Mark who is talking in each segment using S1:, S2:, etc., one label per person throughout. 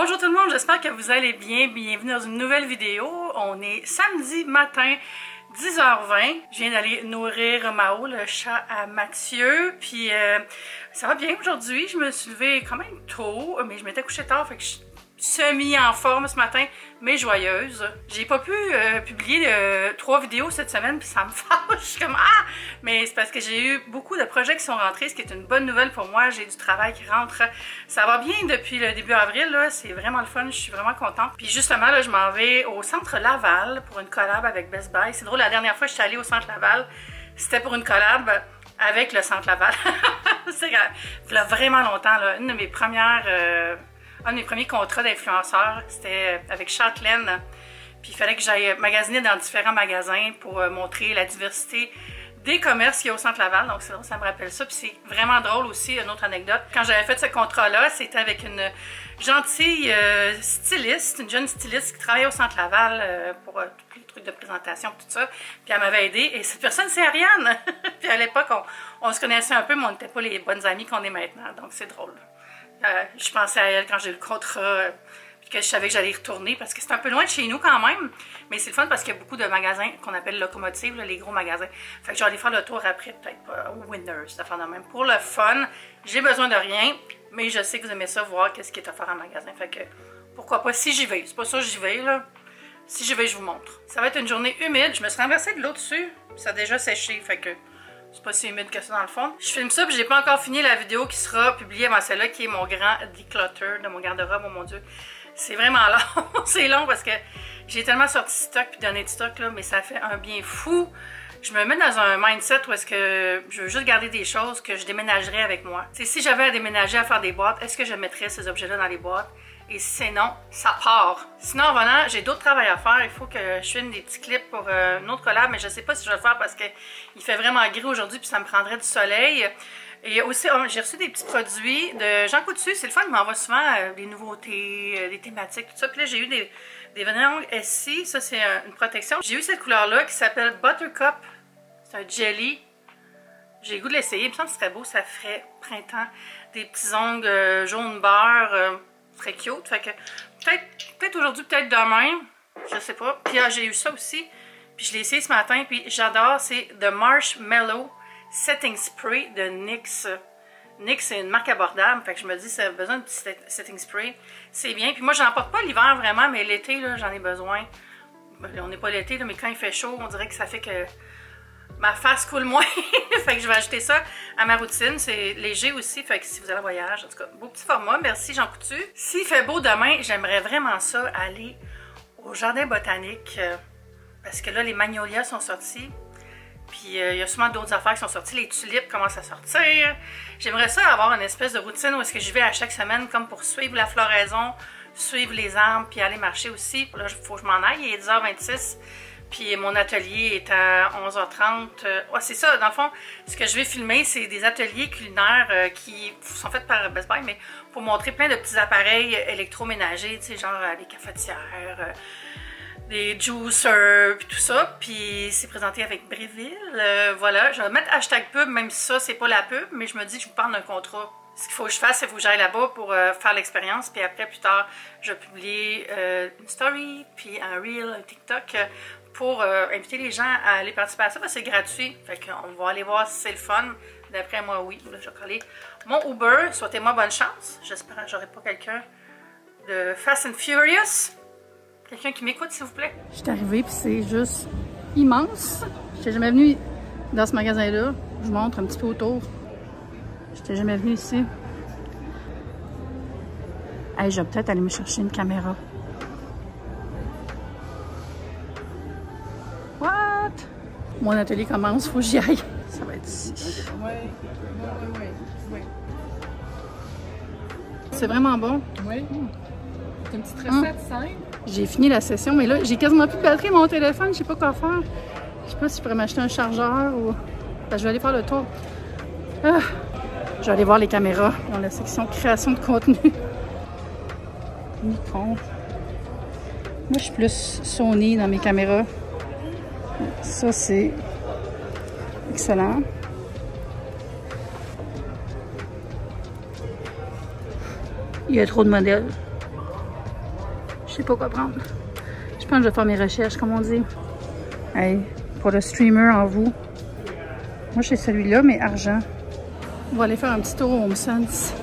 S1: Bonjour tout le monde, j'espère que vous allez bien. Bienvenue dans une nouvelle vidéo. On est samedi matin, 10h20. Je viens d'aller nourrir Mao, le chat à Mathieu. Puis ça va bien aujourd'hui. Je me suis levée quand même tôt, mais je m'étais couchée tard, fait que je suis semi en forme ce matin, mais joyeuse. J'ai pas pu publier 3 vidéos cette semaine, puis ça me fâche. Je suis comme ah! Mais c'est parce que j'ai eu beaucoup de projets qui sont rentrés, ce qui est une bonne nouvelle pour moi. J'ai du travail qui rentre. Ça va bien depuis le début avril, là. C'est vraiment le fun. Je suis vraiment contente. Puis justement, là, je m'en vais au centre Laval pour une collab avec Best Buy. C'est drôle, la dernière fois que je suis allée au centre Laval, c'était pour une collab avec le centre Laval. C'est vraiment longtemps, là. Un de mes premiers contrats d'influenceur, c'était avec Châtelaine. Puis il fallait que j'aille magasiner dans différents magasins pour montrer la diversité des commerces qu'il y a au centre Laval. Donc c'est drôle, ça me rappelle ça. Puis c'est vraiment drôle aussi, une autre anecdote. Quand j'avais fait ce contrat-là, c'était avec une gentille styliste, une jeune styliste qui travaillait au centre Laval pour tous les trucs de présentation, tout ça. Puis elle m'avait aidée. Et cette personne, c'est Ariane. Puis à l'époque, on se connaissait un peu, mais on n'était pas les bonnes amies qu'on est maintenant. Donc c'est drôle. Je pensais à elle quand j'ai eu le contrat, puis que je savais que j'allais y retourner, parce que c'est un peu loin de chez nous quand même, mais c'est le fun parce qu'il y a beaucoup de magasins qu'on appelle locomotives, là, les gros magasins. Fait que je vais aller faire le tour après, peut-être au Winners, de faire de même. Pour le fun, j'ai besoin de rien, mais je sais que vous aimez ça, voir qu'est-ce qui est offert en magasin. Fait que pourquoi pas, si j'y vais. C'est pas ça, j'y vais, là. Si j'y vais, je vous montre. Ça va être une journée humide. Je me suis renversée de l'eau dessus, puis ça a déjà séché, fait que c'est pas si humide que ça dans le fond. Je filme ça, puis j'ai pas encore fini la vidéo qui sera publiée avant celle-là, qui est mon grand declutter de mon garde-robe. Oh mon Dieu, c'est vraiment long. C'est long parce que j'ai tellement sorti de stock puis donné de stock, là, mais ça fait un bien fou. Je me mets dans un mindset où est-ce que je veux juste garder des choses que je déménagerais avec moi. T'sais, si j'avais à déménager, à faire des boîtes, est-ce que je mettrais ces objets-là dans les boîtes? Et si c'est non, ça part. Sinon, en venant, j'ai d'autres travail à faire. Il faut que je filme des petits clips pour une autre collab, mais je sais pas si je vais le faire parce qu'il fait vraiment gris aujourd'hui puis ça me prendrait du soleil. Et aussi, j'ai reçu des petits produits de Jean Coutu. C'est le fun, il m'envoie souvent des nouveautés, des thématiques, tout ça. Puis là, j'ai eu des vrais SC. Ça, c'est une protection. J'ai eu cette couleur-là qui s'appelle Buttercup. C'est un jelly. J'ai le goût de l'essayer. Il me semble que ce serait beau. Ça ferait printemps. Des petits ongles jaune beurre. Très cute. Fait que peut-être aujourd'hui, peut-être demain. Je sais pas. Puis j'ai eu ça aussi. Puis je l'ai essayé ce matin. Puis j'adore. C'est The Marshmallow Setting Spray de NYX. NYX, c'est une marque abordable. Fait que je me dis, ça a besoin de petit setting spray. C'est bien. Puis moi, j'en porte pas l'hiver vraiment, mais l'été, j'en ai besoin. On n'est pas l'été, mais quand il fait chaud, on dirait que ça fait que ma face coule moins. Fait que je vais ajouter ça à ma routine. C'est léger aussi. Fait que si vous allez en voyage, en tout cas, beau petit format. Merci Jean Coutu. S'il fait beau demain, j'aimerais vraiment ça aller au jardin botanique. Parce que là, les magnolias sont sortis. Puis il y a sûrement d'autres affaires qui sont sorties. Les tulipes commencent à sortir. J'aimerais ça avoir une espèce de routine où est-ce que j'y vais à chaque semaine comme pour suivre la floraison, suivre les arbres, puis aller marcher aussi. Là, il faut que je m'en aille. Il est 10h26. Puis mon atelier est à 11h30. Ouais, c'est ça, dans le fond, ce que je vais filmer, c'est des ateliers culinaires qui sont faits par Best Buy, mais pour montrer plein de petits appareils électroménagers, tu sais, genre des cafetières, des juicers, puis tout ça. Puis c'est présenté avec Bréville. Voilà, je vais mettre hashtag pub, même si ça, c'est pas la pub, mais je me dis que je vous parle d'un contrat. Ce qu'il faut que je fasse, c'est qu'il faut que j'aille là-bas pour faire l'expérience. Puis après, plus tard, je vais publier une story, puis un reel, un TikTok, pour inviter les gens à aller participer à ça, parce que c'est gratuit. Fait qu'on va aller voir si c'est le fun. D'après moi, oui. Là, je vais coller mon Uber. Souhaitez-moi bonne chance. J'espère que j'aurai pas quelqu'un de Fast and Furious. Quelqu'un qui m'écoute, s'il vous plaît. Je suis arrivée, puis c'est juste immense. Je n'étais jamais venue dans ce magasin-là. Je vous montre un petit peu autour. Je n'étais jamais venue ici. Hey, je vais peut-être aller me chercher une caméra. What? Mon atelier commence, faut que j'y aille. Ça va être ici. Oui. C'est vraiment bon. Oui. C'est une petite recette simple. J'ai fini la session, mais là, j'ai quasiment plus de batterie mon téléphone. Je sais pas quoi faire. Je sais pas si je pourrais m'acheter un chargeur ou... Ben, je vais aller faire le tour. Ah. Je vais aller voir les caméras dans la section création de contenu. Nikon. Moi, je suis plus Sony dans mes caméras. Ça, c'est excellent. Il y a trop de modèles. sais pas quoi prendre. Je pense que je vais faire mes recherches, comme on dit. Hey, pour le streamer en vous. Moi, j'ai celui-là, mais argent. On va aller faire un petit tour au HomeSense.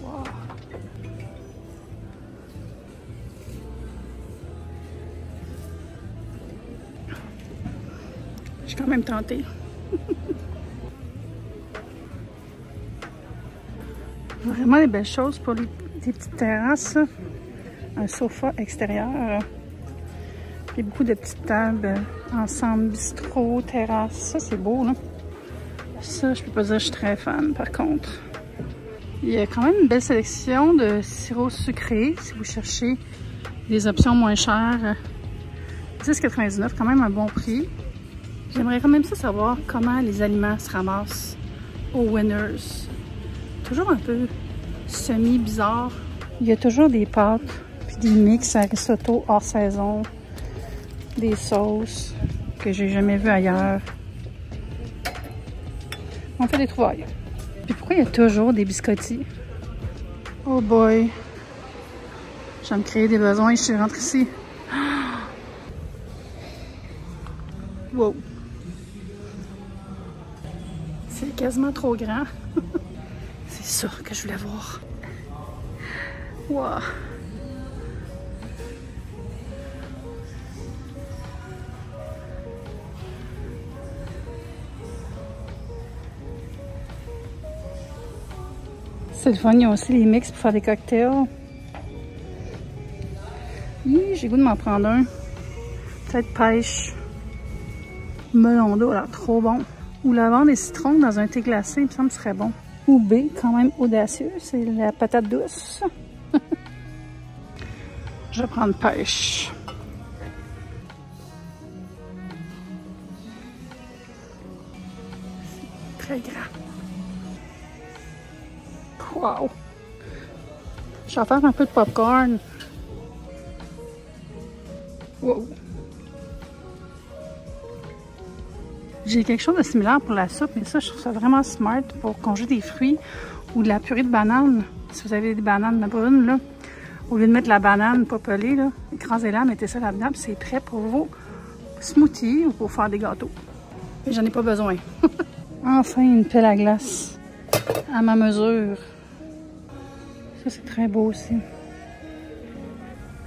S1: Wow. Je suis quand même tentée. Vraiment des belles choses pour les petites terrasses. Un sofa extérieur. Puis beaucoup de petites tables ensemble, bistrot, terrasse. Ça, c'est beau, là. Ça, je peux pas dire que je suis très fan, par contre. Il y a quand même une belle sélection de sirop sucré, si vous cherchez des options moins chères. 10,99, quand même un bon prix. J'aimerais quand même ça savoir comment les aliments se ramassent au Winners. Toujours un peu semi-bizarre. Il y a toujours des pâtes, puis des mix à risotto hors saison, des sauces que j'ai jamais vues ailleurs. On fait des trouvailles. Puis pourquoi il y a toujours des biscottis? Oh boy! Je vais me créer des besoins, je rentre ici. Wow! C'est quasiment trop grand. C'est ça que je voulais voir. Wow! C'est le fun, il y a aussi les mix pour faire des cocktails. J'ai le goût de m'en prendre un. Peut-être pêche. Melon d'eau, alors trop bon. Ou lavande et citron dans un thé glacé, il me semble que ce serait bon. Ou B, quand même audacieux, c'est la patate douce. Je vais prendre pêche. Très grand. Wow! Je vais faire un peu de popcorn. Wow! J'ai quelque chose de similaire pour la soupe, mais ça, je trouve ça vraiment smart pour congeler des fruits ou de la purée de banane. Si vous avez des bananes brunes, là, au lieu de mettre la banane pas pelée, là, écrasez-la, mettez ça là-dedans, puis c'est prêt pour vos smoothies ou pour faire des gâteaux. Mais j'en ai pas besoin. Enfin, une pelle à glace à ma mesure. Ça, c'est très beau aussi.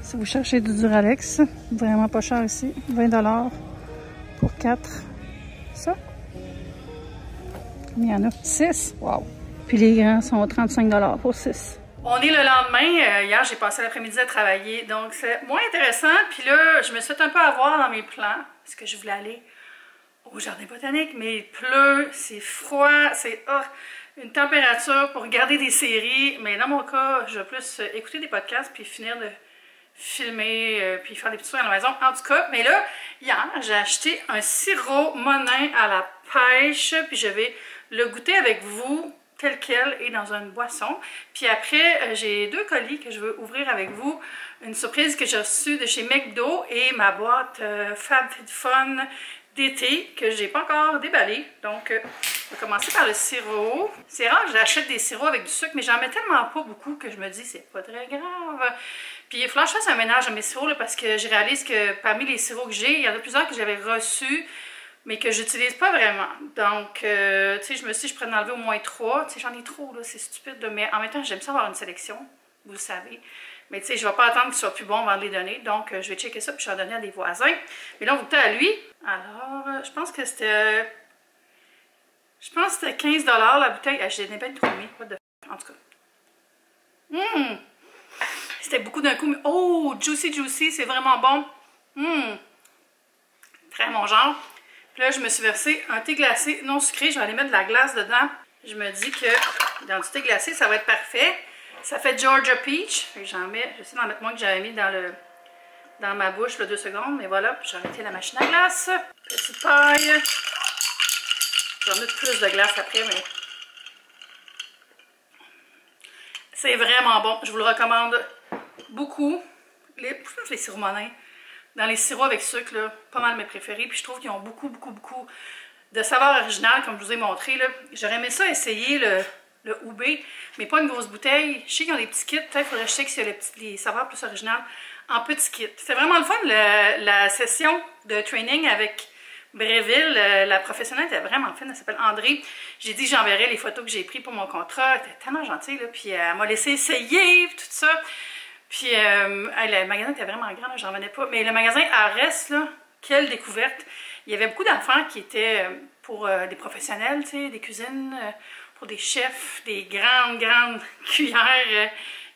S1: Si vous cherchez du Duralex, vraiment pas cher ici, 20 $ pour 4. Ça. Il y en a 6. Wow. Puis les grands sont 35 $ pour 6. On est le lendemain. Hier, j'ai passé l'après-midi à travailler, donc c'est moins intéressant. Puis là, je me suis fait un peu avoir dans mes plans, parce que je voulais aller au jardin botanique, mais il pleut, c'est froid, c'est une température pour regarder des séries. Mais dans mon cas, je vais plus écouter des podcasts puis finir de filmer puis faire des petits trucs à la maison. En tout cas, mais là, hier, j'ai acheté un sirop Monin à la pêche, puis je vais le goûter avec vous tel quel et dans une boisson. Puis après, j'ai 2 colis que je veux ouvrir avec vous. Une surprise que j'ai reçue de chez McDo et ma boîte FabFitFun d'été que j'ai pas encore déballée. Donc, on va commencer par le sirop. C'est rare que j'achète des sirops avec du sucre, mais j'en mets tellement pas beaucoup que je me dis c'est pas très grave. Puis il va falloir que je fasse un ménage à mes sirops là, parce que je réalise que parmi les sirops que j'ai, il y en a plusieurs que j'avais reçus, mais que j'utilise pas vraiment. Donc, tu sais, je me suis dit je pourrais en enlever au moins 3. Tu sais, j'en ai trop, là, c'est stupide. Mais en même temps, j'aime ça avoir une sélection, vous le savez. Mais tu sais, je ne vais pas attendre qu'il soit plus bon avant de les donner. Donc, je vais checker ça puis je vais en donner à des voisins. Mais là, on va goûter à lui. Alors, je pense que c'était 15 $ la bouteille. Je l'ai bien trop mis. En tout cas. C'était beaucoup d'un coup. Mais oh, juicy, c'est vraiment bon. Très mon genre. Puis là, je me suis versé un thé glacé non sucré. Je vais aller mettre de la glace dedans. Je me dis que dans du thé glacé, ça va être parfait. Ça fait Georgia Peach. J'en mets, j'essaie d'en mettre moins que j'avais mis dans ma bouche, là, 2 secondes. Mais voilà, j'ai arrêté la machine à glace. Petite paille. Je vais en mettre plus de glace après, mais c'est vraiment bon. Je vous le recommande beaucoup. Les sirops Monin, dans les sirops avec sucre, là, pas mal mes préférés. Puis je trouve qu'ils ont beaucoup de saveurs originales, comme je vous ai montré. J'aurais aimé ça essayer le Oubé, mais pas une grosse bouteille. Je sais qu'ils ont des petits kits, peut-être faudrait que je check s'il y a les saveurs plus originales en petits kits. C'était vraiment le fun, la session de training avec Bréville. La professionnelle était vraiment fine, elle s'appelle André. J'ai dit que j'enverrais les photos que j'ai prises pour mon contrat. Elle était tellement gentille, là, puis elle m'a laissé essayer, puis tout ça. Puis le magasin était vraiment grand, j'en revenais pas. Mais le magasin Arès, là, quelle découverte! Il y avait beaucoup d'affaires qui étaient pour des professionnels, tu sais, des cuisines, pour des chefs, des grandes cuillères,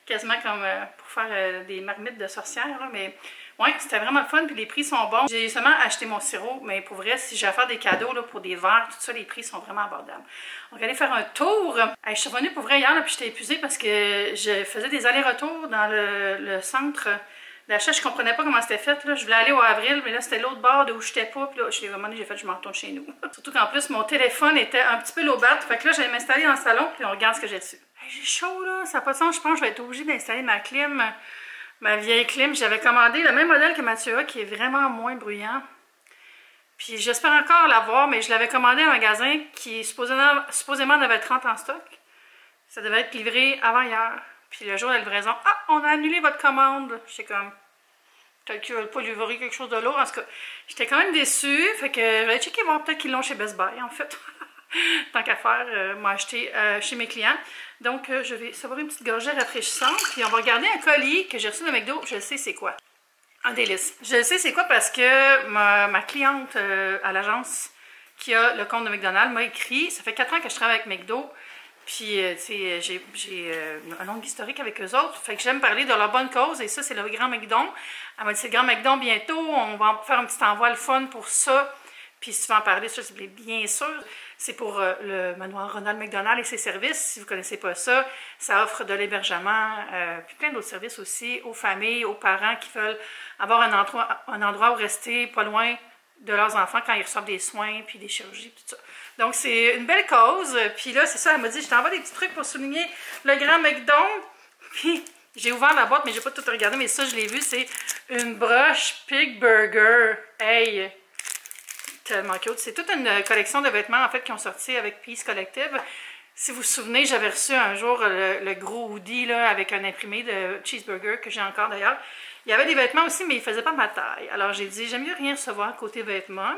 S1: quasiment comme pour faire des marmites de sorcières, là, mais ouais, c'était vraiment le fun, puis les prix sont bons. J'ai seulement acheté mon sirop, mais pour vrai, si j'ai à faire des cadeaux là, pour des verres, tout ça, les prix sont vraiment abordables. On va aller faire un tour. Je suis revenue pour vrai hier, là, puis j'étais épuisée parce que je faisais des allers-retours dans le centre d'achat. Je comprenais pas comment c'était fait. Là. Je voulais aller au Avril, mais là, c'était l'autre bord de où j'étais pas. Puis là, j'ai fait, je m'en retourne chez nous. Surtout qu'en plus, mon téléphone était un petit peu low-bat. Fait que là, j'allais m'installer dans le salon, puis on regarde ce que j'ai dessus. Hey, j'ai chaud, là. Ça n'a pas de sens. Je pense que je vais être obligée d'installer ma clim. Ma vieille clim, j'avais commandé le même modèle que Mathieu a, qui est vraiment moins bruyant. Puis j'espère encore l'avoir, mais je l'avais commandé à un magasin qui supposément en avait 30 en stock. Ça devait être livré avant hier. Puis le jour de la livraison, ah, on a annulé votre commande. J'étais comme, peut-être qu'ils ne veulent pas livrer quelque chose de lourd. En tout cas, j'étais quand même déçue. Fait que je vais checker voir peut-être qu'ils l'ont chez Best Buy, en fait. Tant qu'à faire, m'acheter chez mes clients. Donc, je vais savoir une petite gorgée rafraîchissante. Puis, on va regarder un colis que j'ai reçu de McDo. Je sais c'est quoi. Un délice. Je sais c'est quoi parce que ma cliente à l'agence qui a le compte de McDonald's m'a écrit. Ça fait 4 ans que je travaille avec McDo. Puis, tu sais, j'ai un long historique avec eux autres. Fait que j'aime parler de leur bonne cause. Et ça, c'est le Grand McDon. Elle m'a dit, c'est le Grand McDon bientôt. On va faire un petit envoi le fun pour ça. Puis si tu veux en parler, ça, bien sûr, c'est pour le manoir Ronald McDonald et ses services. Si vous ne connaissez pas ça, ça offre de l'hébergement, puis plein d'autres services aussi aux familles, aux parents qui veulent avoir un endroit où rester pas loin de leurs enfants quand ils reçoivent des soins, puis des chirurgies, tout ça. Donc c'est une belle cause. Puis là, c'est ça, elle m'a dit, je t'envoie des petits trucs pour souligner le Grand McDon. Puis j'ai ouvert la boîte, mais j'ai pas tout regardé, mais ça, je l'ai vu, c'est une broche Pig Burger. Hey! Tellement cute. C'est toute une collection de vêtements en fait qui ont sorti avec Peace Collective. Si vous vous souvenez, j'avais reçu un jour le gros hoodie là, avec un imprimé de cheeseburger que j'ai encore d'ailleurs. Il y avait des vêtements aussi, mais ils ne faisaient pas ma taille. Alors j'ai dit, j'aime mieux rien recevoir côté vêtements.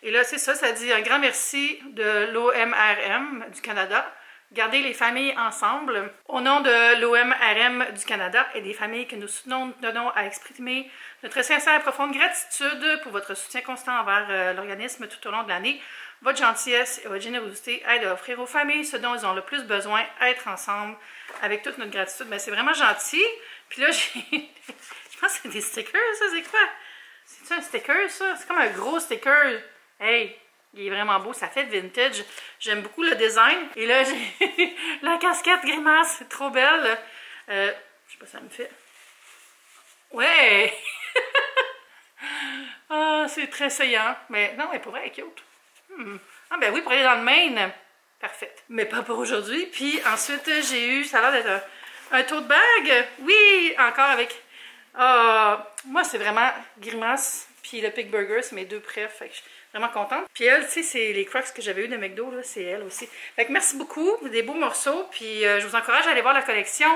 S1: Et là, c'est ça, ça dit un grand merci de l'OMRM du Canada. Gardez les familles ensemble. Au nom de l'OMRM du Canada et des familles que nous soutenons, nous tenons à exprimer notre sincère et profonde gratitude pour votre soutien constant envers l'organisme tout au long de l'année. Votre gentillesse et votre générosité aident à offrir aux familles ce dont ils ont le plus besoin, être ensemble avec toute notre gratitude. Mais c'est vraiment gentil. Puis là, je pense que c'est des stickers, ça, c'est quoi? C'est-tu un sticker, ça? C'est comme un gros sticker. Hey! Il est vraiment beau, ça fait vintage. J'aime beaucoup le design. Et là, j'ai la casquette Grimace, c'est trop belle. Je sais pas si ça me fait. Ouais! Ah, c'est très saillant. Mais non, mais pour vrai, elle est cute. Ah ben oui, pour aller dans le Maine. Parfait. Mais pas pour aujourd'hui. Puis ensuite, j'ai eu, ça a l'air d'être un tote bag. Oui, encore avec... moi, c'est vraiment Grimace puis le Pig Burger, c'est mes deux préf. Fait que je suis vraiment contente. Puis elle, tu sais, c'est les Crocs que j'avais eu de McDo, là, c'est elle aussi. Fait que merci beaucoup, des beaux morceaux. Puis je vous encourage à aller voir la collection.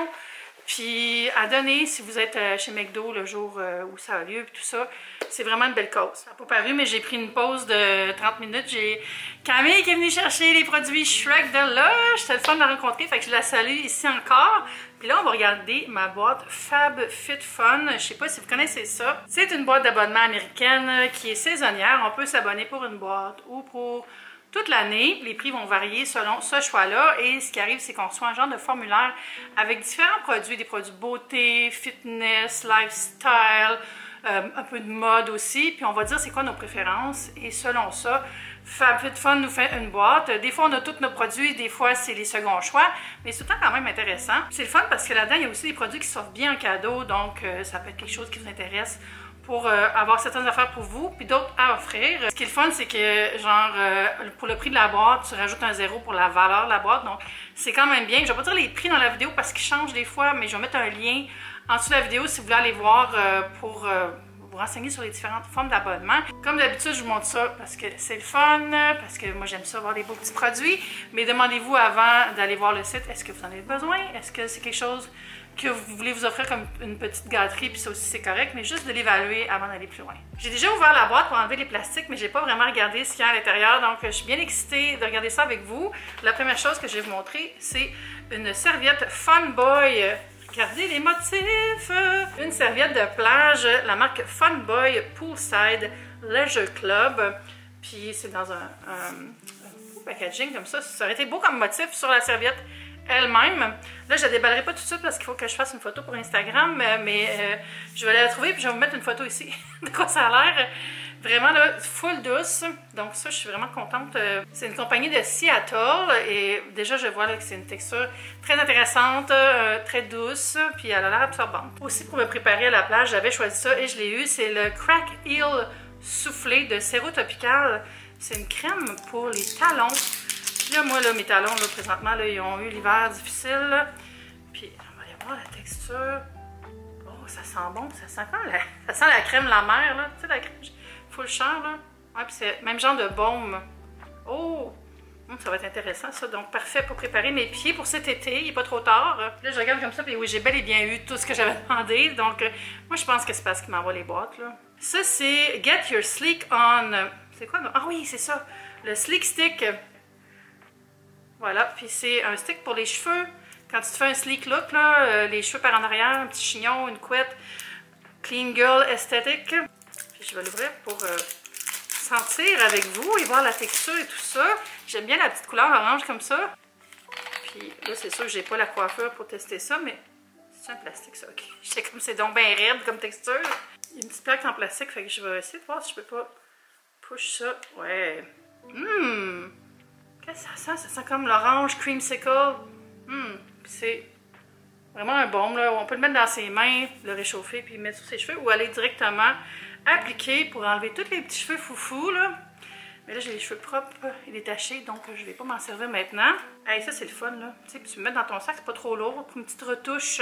S1: Puis à donner si vous êtes chez McDo le jour où ça a lieu, puis tout ça. C'est vraiment une belle cause. Ça n'a pas paru, mais j'ai pris une pause de 30 minutes. J'ai Camille qui est venue chercher les produits Shrek de là. C'était le fun de la rencontrer, fait que je la salue ici encore. Puis là, on va regarder ma boîte Fab Fit Fun. Je sais pas si vous connaissez ça. C'est une boîte d'abonnement américaine qui est saisonnière. On peut s'abonner pour une boîte ou pour toute l'année. Les prix vont varier selon ce choix-là. Et ce qui arrive, c'est qu'on reçoit un genre de formulaire avec différents produits. Des produits beauté, fitness, lifestyle, un peu de mode aussi. Puis on va dire c'est quoi nos préférences. Et selon ça, FabFitFun nous fait une boîte. Des fois, on a tous nos produits, des fois, c'est les seconds choix, mais c'est tout le temps quand même intéressant. C'est le fun parce que là-dedans, il y a aussi des produits qui sortent bien en cadeau, donc ça peut être quelque chose qui vous intéresse pour avoir certaines affaires pour vous, puis d'autres à offrir. Ce qui est le fun, c'est que, genre, pour le prix de la boîte, tu rajoutes un 0 pour la valeur de la boîte, donc c'est quand même bien. Je vais pas dire les prix dans la vidéo parce qu'ils changent des fois, mais je vais mettre un lien en dessous de la vidéo si vous voulez aller voir pour vous renseigner sur les différentes formes d'abonnement. Comme d'habitude, je vous montre ça parce que c'est le fun, parce que moi j'aime ça voir des beaux petits produits, mais demandez-vous avant d'aller voir le site, est-ce que vous en avez besoin? Est-ce que c'est quelque chose que vous voulez vous offrir comme une petite gâterie, puis ça aussi c'est correct, mais juste de l'évaluer avant d'aller plus loin. J'ai déjà ouvert la boîte pour enlever les plastiques, mais j'ai pas vraiment regardé ce qu'il y a à l'intérieur, donc je suis bien excitée de regarder ça avec vous. La première chose que je vais vous montrer, c'est une serviette Fun Boy. Regardez les motifs! Une serviette de plage, la marque Fun Boy Poolside Leisure Club. Puis c'est dans un packaging comme ça. Ça aurait été beau comme motif sur la serviette elle-même. Là, je la déballerai pas tout de suite parce qu'il faut que je fasse une photo pour Instagram, mais je vais la trouver puis je vais vous mettre une photo ici de quoi ça a l'air. Vraiment là, full douce. Donc ça, je suis vraiment contente. C'est une compagnie de Seattle et déjà, je vois là que c'est une texture très intéressante, très douce, puis elle a l'air absorbante. Aussi, pour me préparer à la plage, j'avais choisi ça et je l'ai eu. C'est le Crack Heel soufflé de Sero Topical. C'est une crème pour les talons. Là, moi, là, mes talons, là, présentement, là, ils ont eu l'hiver difficile. Là. Puis, on va aller voir la texture. Oh, ça sent bon. Ça sent comme ça sent la crème la mer, là. Tu sais, la crème full char, là. Ouais, puis c'est le même genre de baume. Oh! Ça va être intéressant, ça. Donc, parfait pour préparer mes pieds pour cet été. Il n'est pas trop tard. Là, je regarde comme ça, puis oui, j'ai bel et bien eu tout ce que j'avais demandé. Donc, moi, je pense que c'est parce qu'il m'envoie les boîtes, là. Ça, c'est Get Your Sleek On. C'est quoi? Ah oui, c'est ça. Le Sleek Stick. Voilà, puis c'est un stick pour les cheveux. Quand tu te fais un sleek look, là, les cheveux par en arrière, un petit chignon, une couette, clean girl esthétique. Puis je vais l'ouvrir pour sentir avec vous et voir la texture et tout ça. J'aime bien la petite couleur orange comme ça. Puis là, c'est sûr que j'ai pas la coiffure pour tester ça, mais c'est un plastique ça, ok. Je sais comme c'est donc bien raide comme texture. Il y a une petite plaque en plastique, fait que je vais essayer de voir si je peux pas push ça. Ouais. Qu'est-ce que ça sent? Ça sent comme l'orange creamsicle. C'est vraiment un baume, là. On peut le mettre dans ses mains, le réchauffer, puis le mettre sur ses cheveux, ou aller directement appliquer pour enlever tous les petits cheveux foufous, là. Mais là, j'ai les cheveux propres et détachés, donc je vais pas m'en servir maintenant. Hey, ça, c'est le fun, là. Tu sais, puis tu me mets dans ton sac, c'est pas trop lourd, pour une petite retouche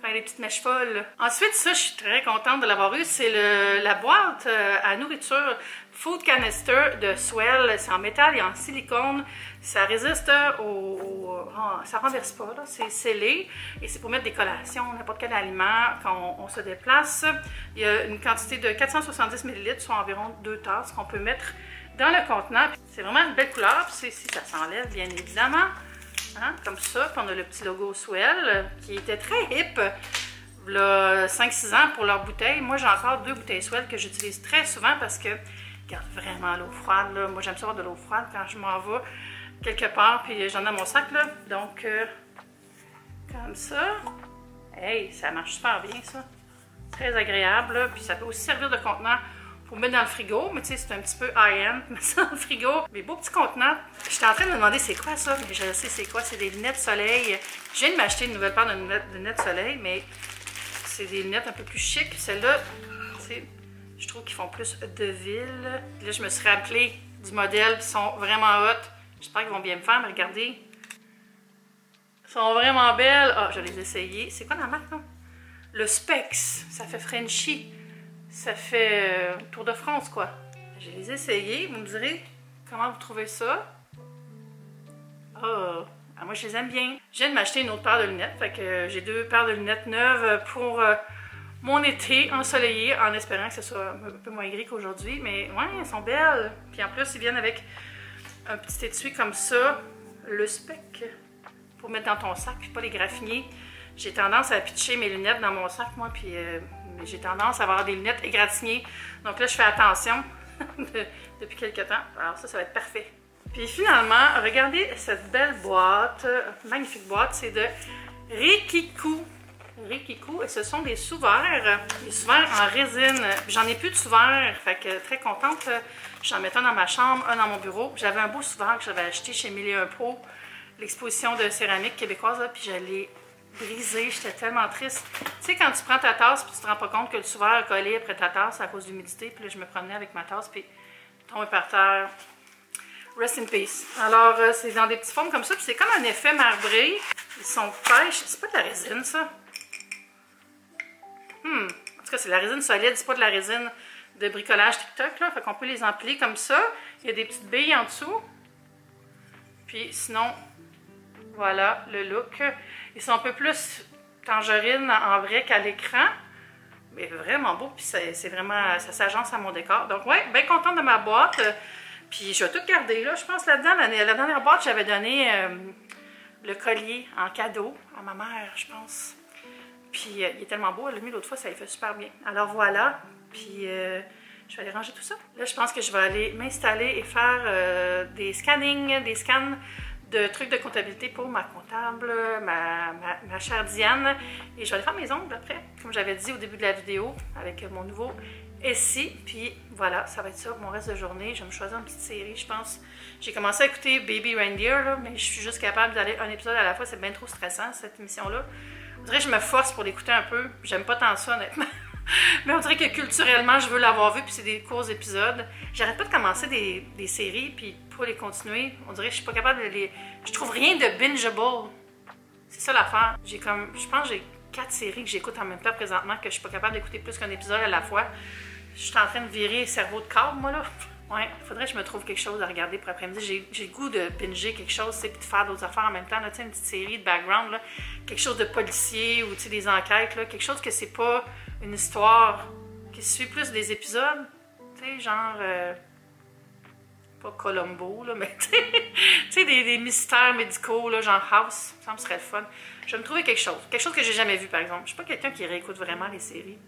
S1: quand il y a des petites mèches folles. Ensuite, ça, je suis très contente de l'avoir eu. C'est la boîte à nourriture Food Canister de Swell. C'est en métal et en silicone. Ça résiste ça renverse pas, là. C'est scellé. Et c'est pour mettre des collations, n'importe quel aliment quand on se déplace. Il y a une quantité de 470 ml, soit environ 2 tasses qu'on peut mettre dans le contenant. C'est vraiment une belle couleur. Puis ça s'enlève, bien évidemment. Hein, comme ça, puis on a le petit logo Swell qui était très hip il y a 5-6 ans pour leur bouteille. Moi, j'ai encore 2 bouteilles Swell que j'utilise très souvent parce que garde vraiment l'eau froide. Là. Moi, j'aime ça avoir de l'eau froide quand je m'en vais quelque part, puis j'en ai dans mon sac. Là. Donc, comme ça. Hey, ça marche super bien, ça. Très agréable. Là. Puis ça peut aussi servir de contenant pour mettre dans le frigo, mais tu sais, c'est un petit peu high-end, mettre ça dans le frigo. Mais beau petit contenant. J'étais en train de me demander c'est quoi ça, mais je sais c'est quoi, c'est des lunettes soleil. Je viens de m'acheter une nouvelle paire de lunettes soleil, mais c'est des lunettes un peu plus chic. Celles-là, tu sais, je trouve qu'ils font plus de ville. Là, je me suis rappelé du modèle, ils sont vraiment hot. J'espère qu'ils vont bien me faire, mais regardez. Ils sont vraiment belles. Ah, je vais les essayer. C'est quoi la marque, non? Le Specs, ça fait Frenchy. Ça fait Tour de France, quoi. Je vais les essayer. Vous me direz comment vous trouvez ça. Oh, moi, je les aime bien. Je viens de m'acheter une autre paire de lunettes. Fait que j'ai 2 paires de lunettes neuves pour mon été ensoleillé, en espérant que ce soit un peu moins gris qu'aujourd'hui. Mais ouais, elles sont belles. Puis en plus, ils viennent avec un petit étui comme ça. Le Spec. Pour mettre dans ton sac, puis pas les graffiner. J'ai tendance à pitcher mes lunettes dans mon sac, moi, puis j'ai tendance à avoir des lunettes égratignées. Donc là, je fais attention depuis quelques temps. Alors ça va être parfait. Puis finalement, regardez cette belle boîte, magnifique boîte, c'est de Rikiku. Rikiku, et ce sont des sous-verres en résine. J'en ai plus de sous-verres, fait que très contente. J'en mettais un dans ma chambre, un dans mon bureau. J'avais un beau sous-verre que j'avais acheté chez Mille et un Pro, l'exposition de céramique québécoise, là, puis je l'ai brisé, j'étais tellement triste. Tu sais, quand tu prends ta tasse puis tu te rends pas compte que le sous-verre a collé après ta tasse à cause de l'humidité, puis là, je me promenais avec ma tasse, puis tombé par terre. Rest in peace. Alors, c'est dans des petites formes comme ça, puis c'est comme un effet marbré. Ils sont pêches. C'est pas de la résine, ça? En tout tout cas, c'est de la résine solide, c'est pas de la résine de bricolage TikTok, là. Fait qu'on peut les empiler comme ça. Il y a des petites billes en dessous. Puis sinon, voilà le look. Ils sont un peu plus tangerine en vrai qu'à l'écran. Mais vraiment beau, puis c'est vraiment, ça s'agence à mon décor. Donc ouais, bien contente de ma boîte. Puis je vais tout garder là. Je pense là-dedans, la dernière boîte, j'avais donné le collier en cadeau à ma mère, je pense. Puis il est tellement beau, elle l'a mis l'autre fois, ça lui fait super bien. Alors voilà, puis je vais aller ranger tout ça. Là, je pense que je vais aller m'installer et faire des scannings, des scans de trucs de comptabilité pour ma comptable, ma chère Diane. Et je vais aller faire mes ongles après, comme j'avais dit au début de la vidéo, avec mon nouveau SI. Puis voilà, ça va être ça pour mon reste de journée. Je vais me choisir une petite série, je pense. J'ai commencé à écouter Baby Reindeer, là, mais je suis juste capable d'aller un épisode à la fois. C'est bien trop stressant, cette émission-là. On dirait que je me force pour l'écouter un peu. J'aime pas tant ça, honnêtement. Mais on dirait que culturellement, je veux l'avoir vu, puis c'est des courts épisodes. J'arrête pas de commencer des séries, puis pas les continuer. On dirait que je suis pas capable de les... Je trouve rien de bingeable. C'est ça l'affaire. J'ai comme... Je pense que j'ai 4 séries que j'écoute en même temps présentement, que je suis pas capable d'écouter plus qu'un épisode à la fois. Je suis en train de virer cerveau de câble, moi, là. Ouais, il faudrait que je me trouve quelque chose à regarder pour après-midi. J'ai le goût de binger quelque chose, tu sais, puis de faire d'autres affaires en même temps. Là, tu sais, une petite série de background, là. Quelque chose de policier ou, tu sais, des enquêtes, là. Quelque chose que c'est pas une histoire qui suit plus des épisodes. Tu sais, genre... pas Columbo, là, mais tu sais, des mystères médicaux, là, genre House. Ça me serait le fun. Je vais me trouver quelque chose. Quelque chose que j'ai jamais vu, par exemple. Je suis pas quelqu'un qui réécoute vraiment les séries.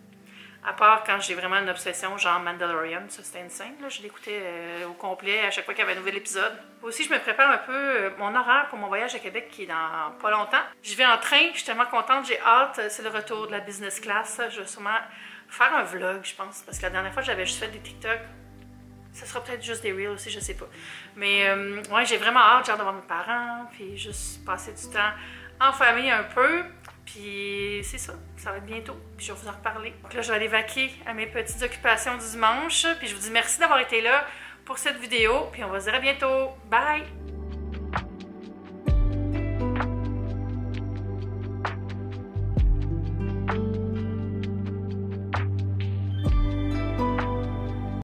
S1: À part quand j'ai vraiment une obsession, genre Mandalorian, ça c'était insane. Là, je l'écoutais au complet à chaque fois qu'il y avait un nouvel épisode. Aussi, je me prépare un peu mon horaire pour mon voyage à Québec qui est dans pas longtemps. J'y vais en train, je suis tellement contente, j'ai hâte. C'est le retour de la business class. Je vais sûrement faire un vlog, je pense, parce que la dernière fois, j'avais juste fait des TikTok. Ça sera peut-être juste des reels aussi, je sais pas. Mais ouais, j'ai vraiment hâte, j'ai hâte de voir mes parents, puis juste passer du temps en famille un peu. Puis c'est ça, ça va être bientôt, puis je vais vous en reparler. Donc là, je vais aller vaquer à mes petites occupations du dimanche, puis je vous dis merci d'avoir été là pour cette vidéo, puis on va se dire à bientôt. Bye!